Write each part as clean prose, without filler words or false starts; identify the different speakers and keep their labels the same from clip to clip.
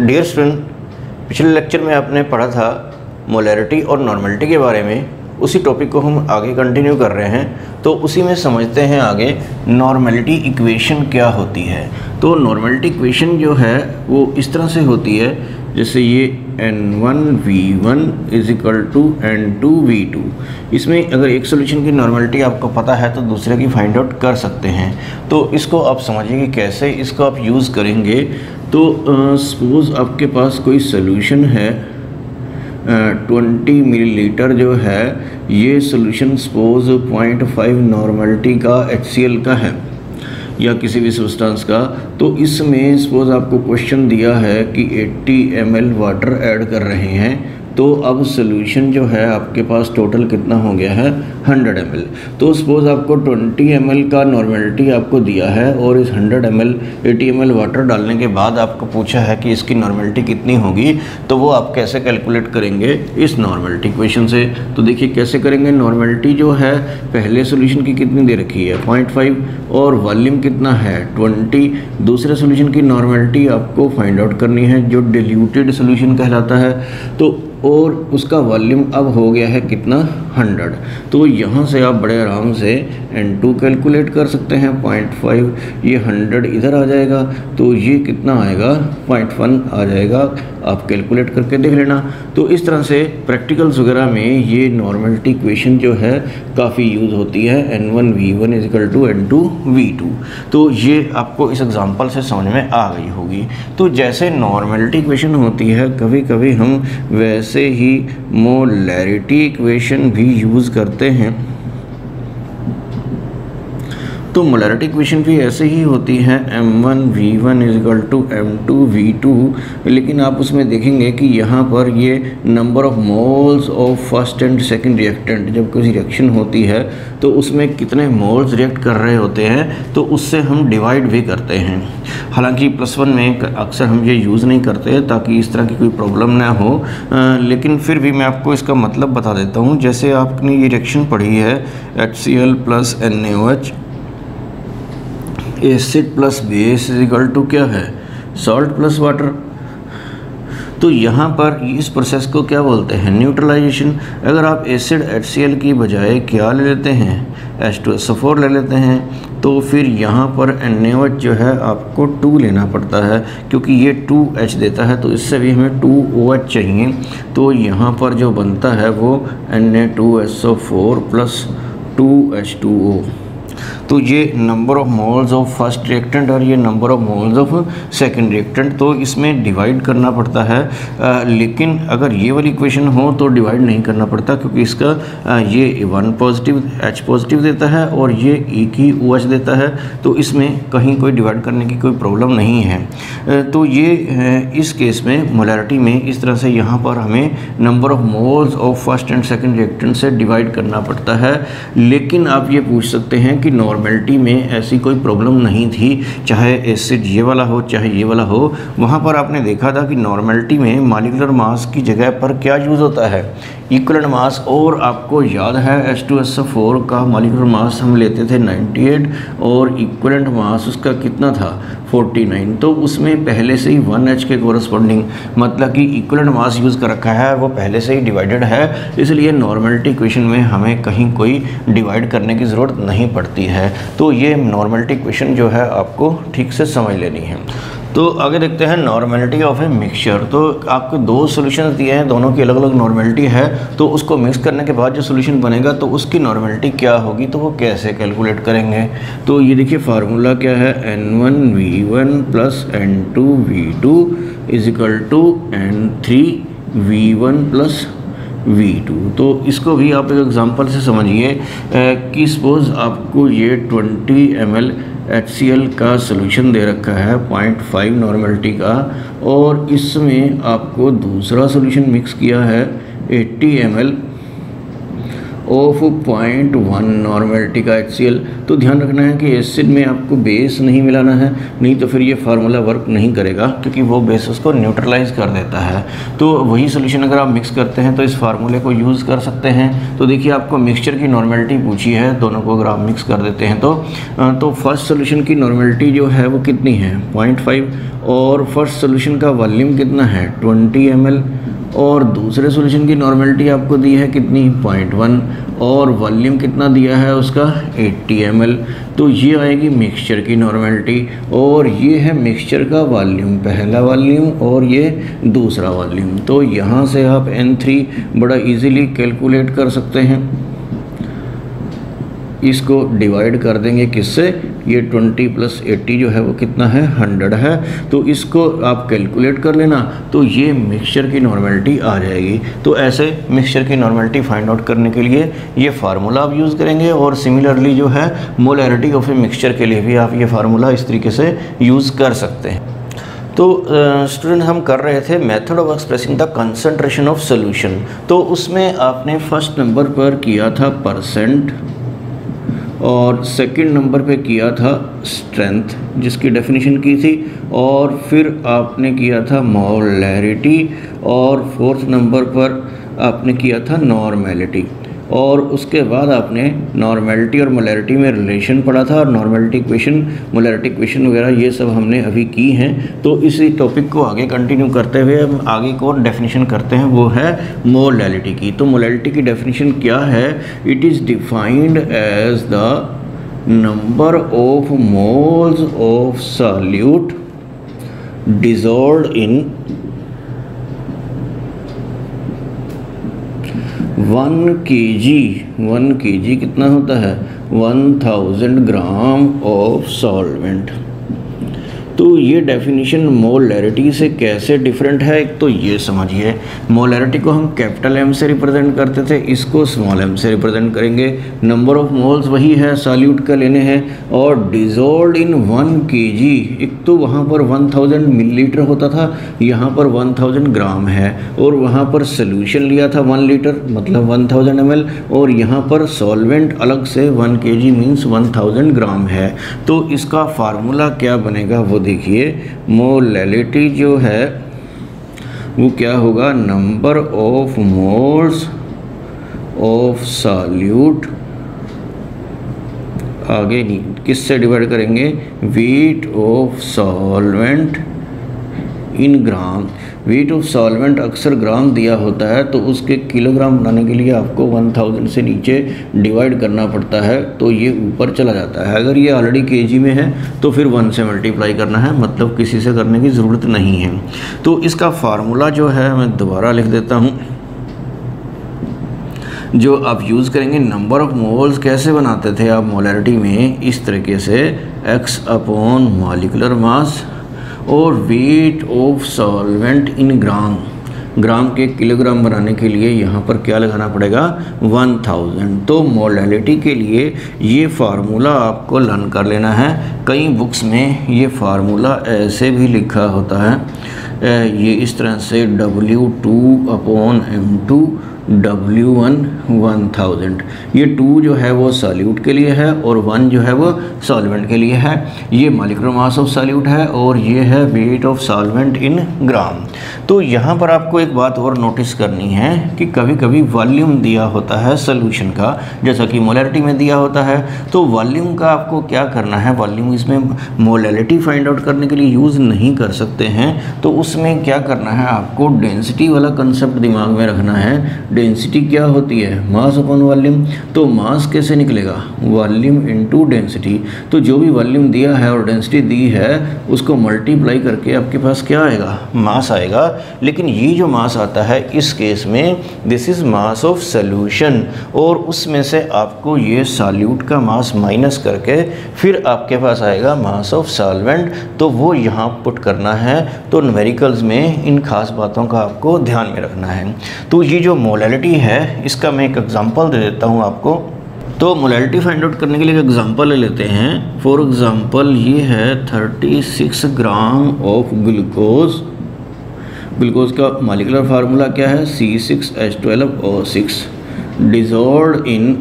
Speaker 1: Dear student, पिछले lecture में आपने पढ़ा था मोलैरिटी और नॉर्मेलिटी के बारे में। उसी टॉपिक को हम आगे कंटिन्यू कर रहे हैं, तो उसी में समझते हैं आगे नॉर्मेलिटी इक्वेशन क्या होती है। तो नॉर्मेलिटी इक्वेशन जो है वो इस तरह से होती है, जैसे ये N1V1 = N2V2। इसमें अगर एक सोल्यूशन की नॉर्मेलिटी आपको पता है तो दूसरे की फाइंड आउट कर सकते हैं। तो इसको आप समझिए कि कैसे इसको आप यूज़ करेंगे। तो सपोज़ आपके पास कोई सोल्यूशन है 20 मिलीलीटर जो है, ये सोल्यूशन सपोज़ 0.5 नॉर्मेलिटी का HCl का है या किसी भी सब्सटेंस का। तो इसमें सपोज़ आपको क्वेश्चन दिया है कि 80 ml वाटर ऐड कर रहे हैं, तो अब सोल्यूशन जो है आपके पास टोटल कितना हो गया है 100 ml। तो सपोज़ आपको 20 ml का नॉर्मेलिटी आपको दिया है और इस 100 ml 80 ml वाटर डालने के बाद आपको पूछा है कि इसकी नॉर्मेलिटी कितनी होगी। तो वो आप कैसे कैलकुलेट करेंगे इस नॉर्मेलिटी इक्वेशन से। तो देखिए कैसे करेंगे। नॉर्मेलिटी जो है पहले सोल्यूशन की कितनी दे रखी है 0.5 और वॉल्यूम कितना है 20। दूसरे सोल्यूशन की नॉर्मेलिटी आपको फाइंड आउट करनी है जो डिल्यूटेड सोल्यूशन कहलाता है। तो और उसका वॉल्यूम अब हो गया है कितना 100। तो यहाँ से आप बड़े आराम से N2 कैलकुलेट कर सकते हैं 0.5, ये 100 इधर आ जाएगा, तो ये कितना आएगा 0.1 आ जाएगा। आप कैलकुलेट करके देख लेना। तो इस तरह से प्रैक्टिकल्स वगैरह में ये नॉर्मेलिटी इक्वेशन जो है काफ़ी यूज़ होती है, N1V1 = N2V2। तो ये आपको इस एग्जांपल से समझ में आ गई होगी। तो जैसे नॉर्मेलिटी इक्वेशन होती है, कभी कभी हम वैसे ही मोलैरिटी इक्वेशन भी यूज़ करते हैं। तो मोलैरिटी इक्वेशन भी ऐसे ही होती है, M1V1 = M2V2। लेकिन आप उसमें देखेंगे कि यहाँ पर ये number of moles of first and second reactant, जब कोई रिएक्शन होती है तो उसमें कितने मोल्स रिएक्ट कर रहे होते हैं, तो उससे हम डिवाइड भी करते हैं। हालांकि +1 में अक्सर हम ये यूज़ नहीं करते ताकि इस तरह की कोई प्रॉब्लम ना हो, लेकिन फिर भी मैं आपको इसका मतलब बता देता हूँ। जैसे आपने ये रिएक्शन पढ़ी है HCl + NaOH, acid plus base = क्या है सॉल्ट प्लस वाटर। तो यहाँ पर इस प्रोसेस को क्या बोलते हैं न्यूट्रलाइजेशन। अगर आप एसिड HCl की बजाय क्या ले लेते हैं H2SO4 ले लेते हैं, तो फिर यहाँ पर NaOH जो है आपको 2 लेना पड़ता है, क्योंकि ये 2H देता है, तो इससे भी हमें 2OH चाहिए। तो यहाँ पर जो बनता है वो Na2SO4 + 2H2O। तो ये number of moles of first reactant और ये number of moles of second reactant, तो इसमें डिवाइड करना पड़ता है। लेकिन अगर ये वाली इक्वेशन हो तो डिवाइड नहीं करना पड़ता, क्योंकि इसका ये 1 पॉजिटिव H पॉजिटिव देता है और ये एक ही OH देता है, तो इसमें कहीं कोई डिवाइड करने की कोई प्रॉब्लम नहीं है। तो ये इस केस में मोलैरिटी में इस तरह से यहाँ पर हमें number of moles of first and second reactant से डिवाइड करना पड़ता है। लेकिन आप ये पूछ सकते हैं कि नॉर्मेलिटी में ऐसी कोई प्रॉब्लम नहीं थी, चाहे एसिड ये वाला हो चाहे ये वाला हो। वहाँ पर आपने देखा था कि नॉर्मेलिटी में मॉलिक्यूलर मास की जगह पर क्या यूज़ होता है इक्विवेलेंट मास। और आपको याद है H2SO4 का मॉलिक्यूलर मास हम लेते थे 98 और इक्विवेलेंट मास उसका कितना था 49। तो उसमें पहले से ही 1H के कोरस्पॉन्डिंग, मतलब कि इक्विवेलेंट मास यूज़ कर रखा है, वो पहले से ही डिवाइडेड है। इसलिए नॉर्मेलिटी इक्वेशन में हमें कहीं कोई डिवाइड करने की ज़रूरत नहीं पड़ती है। तो ये नॉर्मेलिटी इक्वेशन जो है आपको ठीक से समझ लेनी है। तो आगे देखते हैं नॉर्मेलिटी ऑफ ए मिक्सचर। तो आपको 2 सॉल्यूशंस दिए हैं, दोनों की अलग अलग नॉर्मेलिटी है। तो उसको मिक्स करने के बाद जो सॉल्यूशन बनेगा तो उसकी नॉर्मेलिटी क्या होगी, तो वो कैसे कैलकुलेट करेंगे। तो ये देखिए फार्मूला क्या है, N1V1 + N2V2 = N3V1 + V2। तो इसको भी आप एक एग्जांपल से समझिए कि सपोज़ आपको ये 20 ml HCl का सोल्यूशन दे रखा है 0.5 नॉर्मेलिटी का, और इसमें आपको दूसरा सोल्यूशन मिक्स किया है 80 ml ऑफ 0.1 नॉर्मेलिटी का HCl। तो ध्यान रखना है कि एसिड में आपको बेस नहीं मिलाना है, नहीं तो फिर ये फार्मूला वर्क नहीं करेगा, क्योंकि वो बेस उसको न्यूट्रलाइज कर देता है। तो वही सोल्यूशन अगर आप मिक्स करते हैं तो इस फार्मूले को यूज़ कर सकते हैं। तो देखिए आपको मिक्सचर की नॉर्मेलिटी पूछी है, दोनों को अगर आप मिक्स कर देते हैं तो फर्स्ट सोल्यूशन की नॉर्मेलिटी जो है वो कितनी है 0.5 और फर्स्ट सोल्यूशन का वॉल्यूम कितना है 20 ml, और दूसरे सॉल्यूशन की नॉर्मेलिटी आपको दी है कितनी 0.1, और वॉल्यूम कितना दिया है उसका 80 ml। तो ये आएगी मिक्सचर की नॉर्मेलिटी, और ये है मिक्सचर का वॉल्यूम, पहला वॉल्यूम और ये दूसरा वॉल्यूम। तो यहाँ से आप N3 बड़ा इजीली कैलकुलेट कर सकते हैं। इसको डिवाइड कर देंगे किससे, ये 20 + 80 जो है वो कितना है 100 है। तो इसको आप कैलकुलेट कर लेना, तो ये मिक्सचर की नॉर्मेलिटी आ जाएगी। तो ऐसे मिक्सचर की नॉर्मेलिटी फाइंड आउट करने के लिए ये फार्मूला आप यूज़ करेंगे, और सिमिलरली जो है मोलैरिटी ऑफ ए मिक्सचर के लिए भी आप ये फार्मूला इस तरीके से यूज़ कर सकते हैं। तो स्टूडेंट हम कर रहे थे method of expressing the concentration of solution. तो उसमें आपने फर्स्ट नंबर पर किया था परसेंट, और सेकंड नंबर पे किया था स्ट्रेंथ जिसकी डेफिनेशन की थी, और फिर आपने किया था मोलैरिटी, और फोर्थ नंबर पर आपने किया था नॉर्मेलिटी। और उसके बाद आपने नॉर्मेलिटी और मोलैरिटी में रिलेशन पढ़ा था, और नॉर्मेलिटी इक्वेशन, मोलैरिटी इक्वेशन वगैरह ये सब हमने अभी की हैं। तो इसी टॉपिक को आगे कंटिन्यू करते हुए हम आगे को डेफिनेशन करते हैं, वो है मोलैरिटी की। तो मोलैरिटी की डेफिनेशन क्या है, it is defined as the number of moles of solute dissolved in 1 kg कितना होता है 1000 ग्राम ऑफ सॉल्वेंट। तो ये डेफिनेशन मोलैरिटी से कैसे डिफरेंट है, एक तो ये समझिए, मोलैरिटी को हम कैपिटल M से रिप्रेजेंट करते थे, इसको स्मॉल m से रिप्रेजेंट करेंगे। नंबर ऑफ मोल्स वही है, सॉल्यूट का लेने हैं, और डिसॉल्व्ड इन 1 kg, एक तो वहाँ पर 1000 मिलीलीटर होता था, यहाँ पर 1000 ग्राम है, और वहाँ पर सोल्यूशन लिया था 1 लीटर मतलब 1000 ml, और यहाँ पर सॉल्वेंट अलग से 1 kg मीन्स 1000 ग्राम है। तो इसका फार्मूला क्या बनेगा वो देखिए, मोलैरिटी जो है वो क्या होगा, number of moles of solute, आगे नहीं किससे डिवाइड करेंगे, weight of solvent in gram. Weight of solvent अक्सर ग्राम दिया होता है, तो उसके किलोग्राम बनाने के लिए आपको 1000 से नीचे डिवाइड करना पड़ता है, तो ये ऊपर चला जाता है। अगर ये ऑलरेडी केजी में है तो फिर 1 से मल्टीप्लाई करना है, मतलब किसी से करने की ज़रूरत नहीं है। तो इसका फार्मूला जो है मैं दोबारा लिख देता हूँ, जो आप यूज़ करेंगे, नंबर ऑफ मोल्स कैसे बनाते थे आप मोलैरिटी में, इस तरीके से x अपॉन मॉलिक्यूलर मास और वेट ऑफ सॉल्वेंट इन ग्राम। ग्राम के किलोग्राम बनाने के लिए यहाँ पर क्या लगाना पड़ेगा 1000। तो मोलैरिटी के लिए ये फार्मूला आपको लर्न कर लेना है। कई बुक्स में ये फार्मूला ऐसे भी लिखा होता है, ये इस तरह से W2/M2 W1 1000। ये 2 जो है वो सॉल्यूट के लिए है और 1 जो है वो सॉल्वेंट के लिए है। ये मॉलिक्यूलर मास ऑफ सॉल्यूट है और ये है वेट ऑफ सॉल्वेंट इन ग्राम। तो यहाँ पर आपको एक बात और नोटिस करनी है कि कभी कभी वॉल्यूम दिया होता है सोल्यूशन का, जैसा कि मोलैरिटी में दिया होता है। तो वॉल्यूम का आपको क्या करना है, वॉल्यूम इसमें मोलैरिटी फाइंड आउट करने के लिए यूज़ नहीं कर सकते हैं। तो उसमें क्या करना है, आपको डेंसिटी वाला कंसेप्ट दिमाग में रखना है। डेंसिटी क्या होती है, मास अपॉन वॉल्यूम। तो मास कैसे निकलेगा, वॉल्यूम इनटू डेंसिटी। तो जो भी वॉल्यूम दिया है और डेंसिटी दी है उसको मल्टीप्लाई करके आपके पास क्या आएगा, मास आएगा। लेकिन ये जो मास आता है इस केस में this is mass of solution, और उसमें से आपको ये सॉल्यूट का मास माइनस करके फिर आपके पास आएगा मास ऑफ सॉल्वेंट। तो वो यहाँ पुट करना है। तो न्यूमेरिकल्स में इन खास बातों का आपको ध्यान में रखना है। तो ये जो मोलैरिटी है इसका मैं एक एग्जांपल दे देता हूँ आपको। तो मोलैरिटी फाइंड आउट करने के लिए एक एग्जांपल ले लेते हैं। फॉर एग्जांपल ये है 36 ग्राम ऑफ ग्लूकोज। ग्लूकोज का मॉलिक्यूलर फार्मूला क्या है, C6H12O6 dissolved in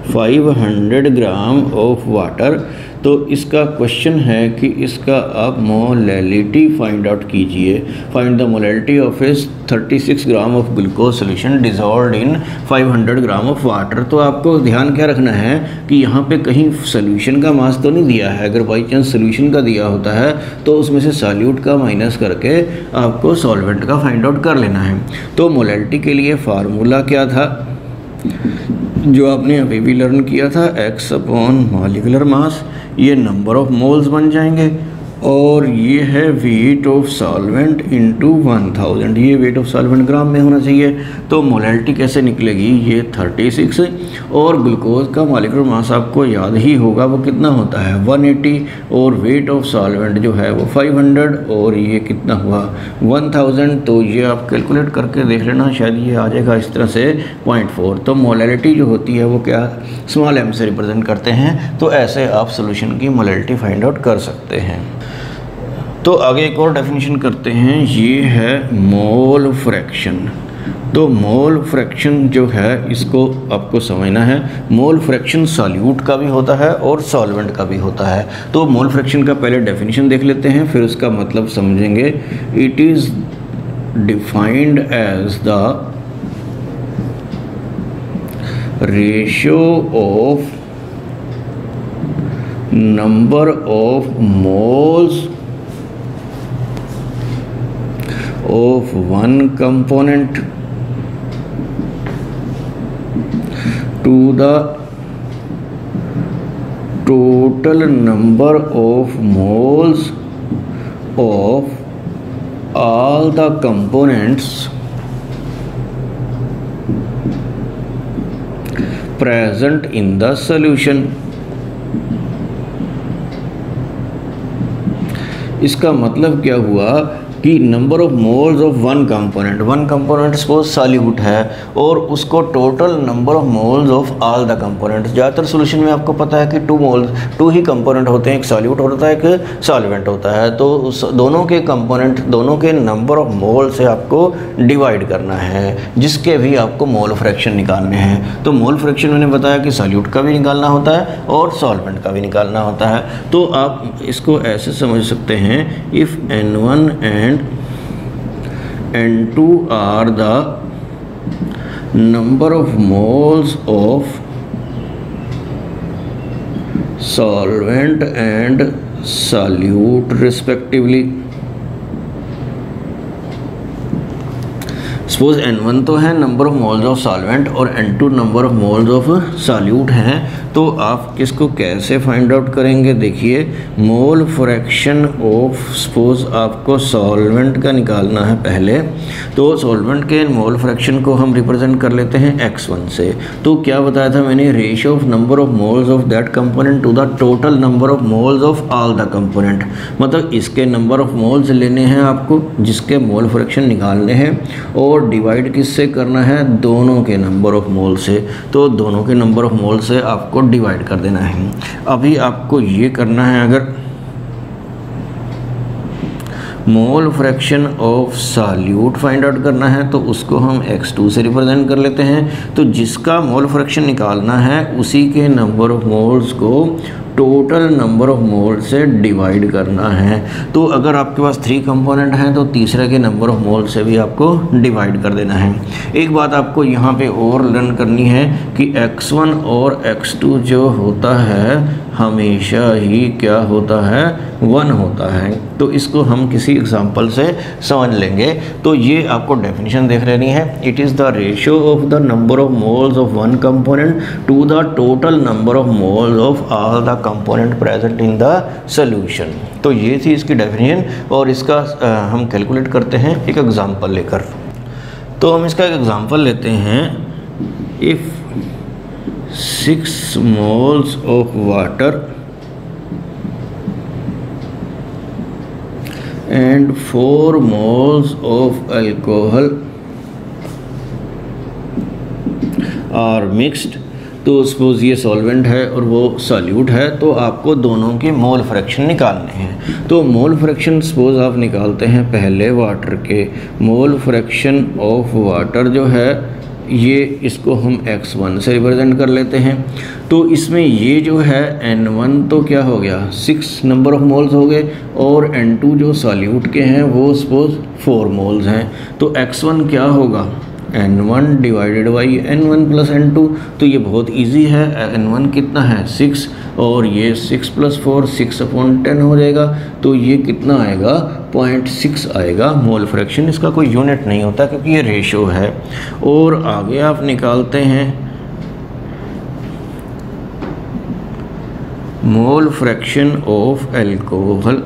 Speaker 1: 500 gram of water. तो इसका क्वेश्चन है कि इसका आप मोलैलिटी फाइंड आउट कीजिए। फाइंड द मोलैलिटी ऑफ इस 36 gram of glucose solution dissolved in 500 gram of water. तो आपको ध्यान क्या रखना है कि यहाँ पे कहीं सोल्यूशन का मास तो नहीं दिया है। अगर बाई चांस सोल्यूशन का दिया होता है तो उसमें से सॉल्यूट का माइनस करके आपको सॉल्वेंट का फाइंड आउट कर लेना है। तो मोलैलिटी के लिए फार्मूला क्या था जो आपने अभी भी लर्न किया था, x अपॉन मॉलिक्यूलर मास, ये नंबर ऑफ मोल्स बन जाएंगे, और ये है वेट ऑफ सॉल्वेंट इनटू 1000। ये वेट ऑफ सॉल्वेंट ग्राम में होना चाहिए। तो मोलैलिटी कैसे निकलेगी, ये 36, और ग्लूकोज का मॉलिक्यूलर मास आपको याद ही होगा वो कितना होता है 180, और वेट ऑफ सॉल्वेंट जो है वो 500, और ये कितना हुआ 1000। तो ये आप कैलकुलेट करके देख लेना, शायद ये आ जाएगा इस तरह से 0.4। तो मोलैलिटी जो होती है वो क्या स्मॉल m से रिप्रेजेंट करते हैं। तो ऐसे आप सोल्यूशन की मोलैलिटी फाइंड आउट कर सकते हैं। तो आगे एक और डेफिनेशन करते हैं, ये है मोल फ्रैक्शन। तो मोल फ्रैक्शन जो है इसको आपको समझना है। मोल फ्रैक्शन सॉल्यूट का भी होता है और सॉल्वेंट का भी होता है। तो मोल फ्रैक्शन का पहले डेफिनेशन देख लेते हैं, फिर उसका मतलब समझेंगे। It is defined as the ratio of number of moles of one component to the total number of moles of all the components present in the solution। इसका मतलब क्या हुआ कि number of moles of one component suppose solute है, और उसको total number of moles of all the components. ज़्यादातर solution में आपको पता है कि टू ही कंपोनेंट होते हैं, एक सॉल्यूट होता है एक सॉल्वेंट होता है। तो उस दोनों के कंपोनेंट दोनों के नंबर ऑफ मोल से आपको डिवाइड करना है, जिसके भी आपको मोल फ्रैक्शन निकालने हैं। तो मोल फ्रैक्शन मैंने बताया कि सॉल्यूट का भी निकालना होता है और सॉल्वेंट का भी निकालना होता है। तो आप इसको ऐसे समझ सकते हैं, if N1 and N2 are the number of moles of solvent and solute respectively। Suppose N1 तो है number of moles of solvent और N2 number of moles of solute हैं। तो आप इसको कैसे फाइंड आउट करेंगे, देखिए मोल फ्रैक्शन ऑफ, सपोज आपको सॉल्वेंट का निकालना है पहले। तो सॉल्वेंट के मोल फ्रैक्शन को हम रिप्रेजेंट कर लेते हैं x1 से। तो क्या बताया था मैंने, ratio of number of moles of that component to the total number of moles of all the component. मतलब इसके नंबर ऑफ मोल्स लेने हैं आपको, जिसके मोल फ्रैक्शन निकालने हैं, और डिवाइड किससे करना है, दोनों के नंबर ऑफ मोल से। तो दोनों के नंबर ऑफ मोल से आपको डिवाइड कर देना है। अभी आपको ये करना है, अगर mole fraction of solute find out करना है तो उसको हम x2 से रिप्रेजेंट कर लेते हैं। तो जिसका मोल फ्रैक्शन निकालना है उसी के नंबर ऑफ मोल्स को टोटल नंबर ऑफ मोल से डिवाइड करना है। तो अगर आपके पास 3 कंपोनेंट हैं तो तीसरे के नंबर ऑफ मोल से भी आपको डिवाइड कर देना है। एक बात आपको यहाँ पे और लर्न करनी है कि x1 और x2 जो होता है हमेशा ही क्या होता है, 1 होता है। तो इसको हम किसी एग्जांपल से समझ लेंगे। तो ये आपको डेफिनेशन देख लेनी है, it is the ratio of the number of moles of one component to the total number of moles of all the component present in the solution. तो ये थी इसकी डेफिनेशन, और इसका हम कैलकुलेट करते हैं एक एग्जांपल लेकर। तो हम इसका एक एग्जांपल लेते हैं। If 6 moles of water and 4 moles of alcohol are mixed। तो सपोज ये सॉल्वेंट है और वो सॉल्यूट है, तो आपको दोनों के मोल फ्रैक्शन निकालने हैं। तो मोल फ्रैक्शन सपोज आप निकालते हैं पहले वाटर के। मोल फ्रैक्शन ऑफ वाटर जो है ये इसको हम x1 से रिप्रेजेंट कर लेते हैं। तो इसमें ये जो है N1 तो क्या हो गया 6 नंबर ऑफ मोल्स हो गए, और N2 जो सॉल्यूट के हैं वो सपोज 4 मोल्स हैं। तो x1 क्या होगा N1 divided by N1 plus N2। तो ये बहुत इजी है, N1 कितना है 6, और ये 6 + 4 6/10 हो जाएगा। तो ये कितना आएगा 0.6 आएगा मोल फ्रैक्शन। इसका कोई यूनिट नहीं होता क्योंकि ये रेशो है। और आगे आप निकालते हैं मोल फ्रैक्शन ऑफ अल्कोहल,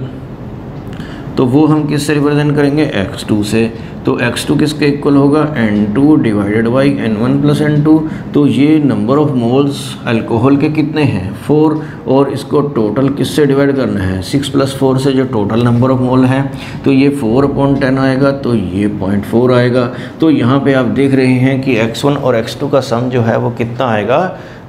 Speaker 1: तो वो हम किससे रिप्रेजेंट करेंगे x2 से। तो x2 किसके इक्वल होगा N2 divided by N1 plus N2। तो ये नंबर ऑफ मोल्स अल्कोहल के कितने हैं 4, और इसको टोटल किससे डिवाइड करना है 6 + 4 से, जो टोटल नंबर ऑफ मोल है। तो ये 4/10 आएगा, तो ये 0.4 आएगा। तो यहाँ पे आप देख रहे हैं कि x1 और x2 का सम जो है वो कितना आएगा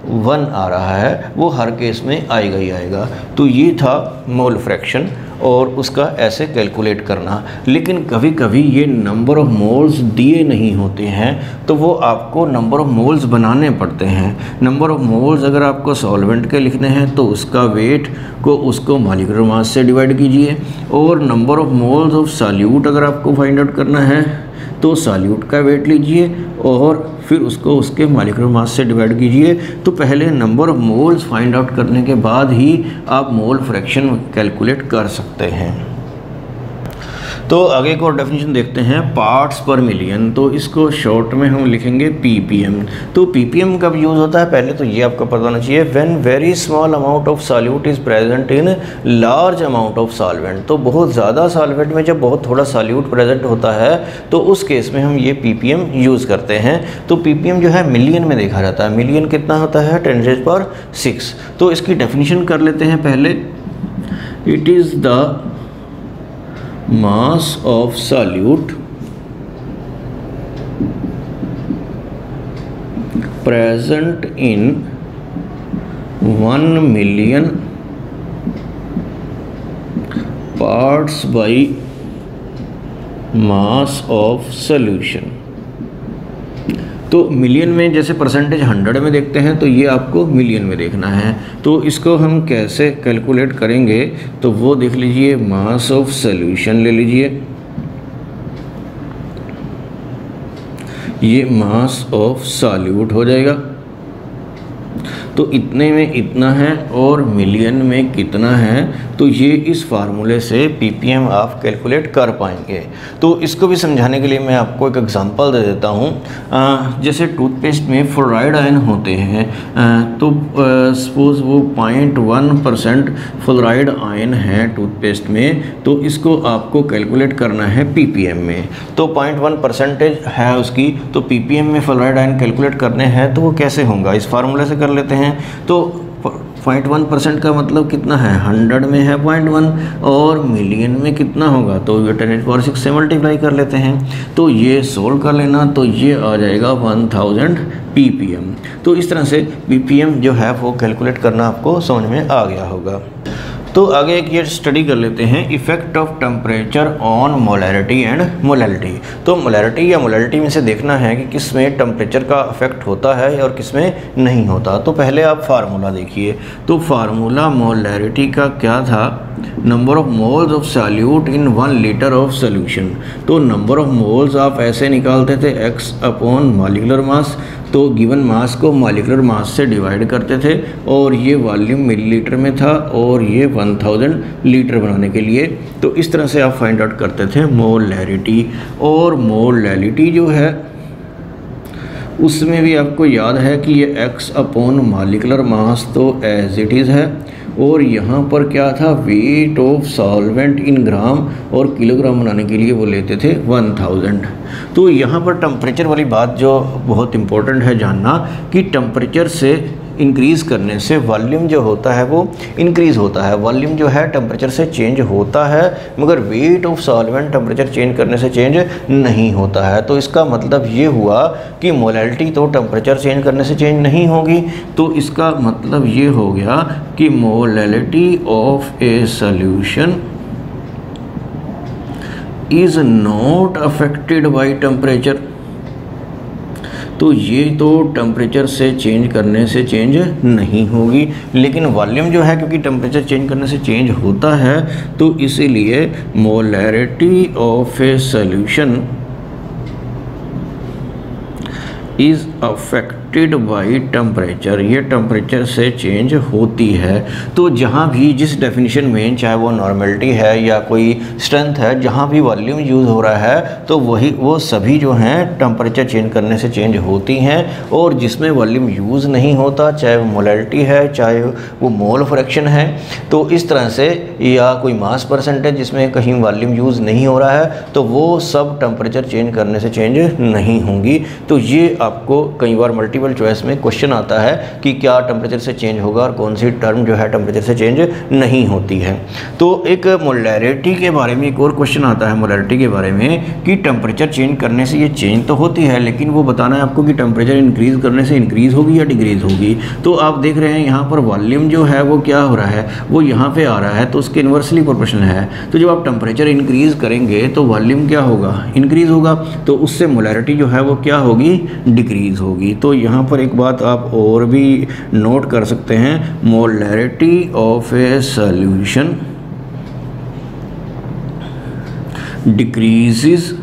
Speaker 1: 1 आ रहा है, वो हर केस में आएगा ही आएगा। तो ये था मोल फ्रैक्शन और उसका ऐसे कैलकुलेट करना। लेकिन कभी कभी ये नंबर ऑफ मोल्स दिए नहीं होते हैं, तो वो आपको नंबर ऑफ मोल्स बनाने पड़ते हैं। नंबर ऑफ मोल्स अगर आपको सॉल्वेंट के लिखने हैं तो उसका वेट को उसको मॉलिक्यूलर मास से डिवाइड कीजिए, और number of moles of solute अगर आपको फाइंड आउट करना है तो सॉल्यूट का वेट लीजिए और फिर उसको उसके मॉलिक्यूलर मास से डिवाइड कीजिए। तो पहले number of moles find out करने के बाद ही आप मोल फ्रैक्शन कैलकुलेट कर सकते हैं। तो आगे एक और डेफिनेशन देखते हैं पार्ट्स पर मिलियन। तो इसको शॉर्ट में हम लिखेंगे ppm। तो ppm कब यूज़ होता है पहले तो ये आपको पता होना चाहिए, when very small amount of solute is present in large amount of solvent. तो बहुत ज़्यादा सॉल्वेंट में जब बहुत थोड़ा सॉल्यूट प्रेजेंट होता है तो उस केस में हम ये ppm यूज़ करते हैं। तो ppm जो है मिलियन में देखा जाता है। मिलियन कितना होता है 10⁶। तो इसकी डेफिनेशन कर लेते हैं पहले। It is the mass of solute present in 1 million parts by mass of solution। तो मिलियन में जैसे परसेंटेज 100 में देखते हैं तो ये आपको मिलियन में देखना है। तो इसको हम कैसे कैलकुलेट करेंगे तो वो देख लीजिए, मास ऑफ सॉल्यूशन ले लीजिए, ये मास ऑफ सॉल्यूट हो जाएगा। तो इतने में इतना है और मिलियन में कितना है, तो ये इस फार्मूले से ppm आप कैलकुलेट कर पाएंगे। तो इसको भी समझाने के लिए मैं आपको एक एग्जांपल दे देता हूँ। जैसे टूथपेस्ट में फ्लोराइड आयन होते हैं, तो सपोज़ वो 0.1% फ्लोराइड आयन है टूथपेस्ट में, तो इसको आपको कैलकुलेट करना है ppm में। तो 0.1% है उसकी, तो ppm में फ्लोराइड आयन कैलकुलेट करने हैं तो वो कैसे होगा, इस फार्मूले से कर लेते हैं। तो 0.1% का मतलब कितना है 100 में है 0.1 और मिलियन में कितना होगा, तो ये 10⁶ से मल्टीप्लाई कर लेते हैं। तो ये सोल्व कर लेना, तो ये आ जाएगा 1000 ppm। तो इस तरह से ppm जो है वो कैलकुलेट करना आपको समझ में आ गया होगा। तो आगे एक ये स्टडी कर लेते हैं effect of temperature on molarity and molality. तो मोलैरिटी या मोलैलिटी में से देखना है कि किस में टेम्परेचर का इफेक्ट होता है और किस में नहीं होता। तो पहले आप फार्मूला देखिए। तो फार्मूला मोलैरिटी का क्या था, number of moles of solute in 1 litre of solution. तो नंबर ऑफ मोल्स आप ऐसे निकालते थे x/, मॉलिक्यूलर मास। तो गिवन मास को मॉलिक्यूलर मास से डिवाइड करते थे और ये वॉल्यूम मिलीलीटर में था और ये 1000 लीटर बनाने के लिए। तो इस तरह से आप फाइंड आउट करते थे मोलैरिटी। और मोलैलिटी जो है उसमें भी आपको याद है कि ये x/, मॉलिक्यूलर मास तो एज इट इज़ है, और यहाँ पर क्या था वेट ऑफ सॉल्वेंट इन ग्राम, और किलोग्राम बनाने के लिए वो लेते थे 1000। तो यहाँ पर टेम्परेचर वाली बात जो बहुत इम्पोर्टेंट है जानना कि टेम्परेचर से इंक्रीज़ करने से वॉल्यूम जो होता है वो इंक्रीज़ होता है। वॉल्यूम जो है टेम्परेचर से चेंज होता है, मगर weight of solvent temperature change करने से चेंज नहीं होता है। तो इसका मतलब ये हुआ कि मोलैलिटी तो टेम्परेचर चेंज करने से चेंज नहीं होगी। तो इसका मतलब ये हो गया कि molality of A solution is not affected by temperature. तो ये तो टेम्परेचर से चेंज करने से चेंज नहीं होगी, लेकिन वॉल्यूम जो है क्योंकि टेम्परेचर चेंज करने से चेंज होता है, तो इसीलिए molarity of A solution is affected by temperature, ये टेम्परेचर से चेंज होती है। तो जहाँ भी जिस डेफिनेशन में, चाहे वो नॉर्मेलिटी है या कोई स्ट्रेंथ है, जहाँ भी वॉल्यूम यूज़ हो रहा है तो वो सभी जो हैं टेम्परेचर चेंज करने से चेंज होती हैं। और जिसमें वॉल्यूम यूज़ नहीं होता, चाहे वो मोलैरिटी है, चाहे वो मोल फ्रैक्शन है, तो इस तरह से, या कोई मास परसेंटेज जिसमें कहीं वॉल्यूम यूज़ नहीं हो रहा है, तो वो सब टेम्परेचर चेंज करने से चेंज नहीं होंगी। तो ये आपको कई बार मल्टीपल चॉइस में क्वेश्चन आता है कि क्या टेम्परेचर से चेंज होगा और कौन सी टर्म जो है टेम्परेचर से चेंज नहीं होती है। तो एक मोलैरिटी के बारे में एक और क्वेश्चन आता है मोलैरिटी के बारे में कि टेम्परेचर चेंज करने से ये चेंज तो होती है, लेकिन वो बताना है आपको कि टेम्परेचर इंक्रीज़ करने से इंक्रीज़ होगी या डिक्रीज़ होगी। तो आप देख रहे हैं यहाँ पर वॉल्यूम जो है वो क्या हो रहा है, वो यहाँ पे आ रहा है, तो उसके इन्वर्सली प्रोपोर्शनल है। तो जब आप टेम्परेचर इंक्रीज़ करेंगे तो वॉल्यूम क्या होगा, इंक्रीज़ होगा, तो उससे मोलैरिटी जो है वो क्या होगी, डिक्रीज़ होगी। तो यहाँ पर एक बात आप और भी नोट कर सकते हैं, molarity of A solution decreases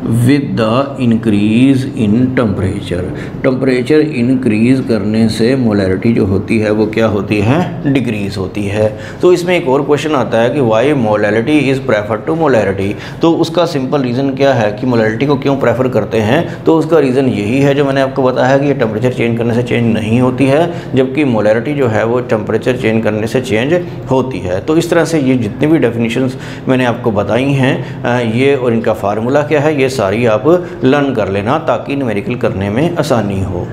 Speaker 1: with the increase in temperature. Temperature increase करने से मोलैरिटी जो होती है वो क्या होती है, डिक्रीज़ होती है। तो इसमें एक और क्वेश्चन आता है कि why molarity is prefer to molarity. तो उसका सिंपल रीज़न क्या है कि मोलैरिटी को क्यों प्रेफर करते हैं, तो उसका रीज़न यही है जो मैंने आपको बताया है कि ये टेम्परेचर चेंज करने से चेंज नहीं होती है, जबकि मोलैरिटी जो है वो टेम्परेचर चेंज करने से चेंज होती है। तो इस तरह से ये जितनी भी डेफिनेशंस मैंने आपको बताई हैं, ये और इनका फार्मूला क्या है, ये सारी आप लर्न कर लेना ताकि न्यूमेरिकल करने में आसानी हो।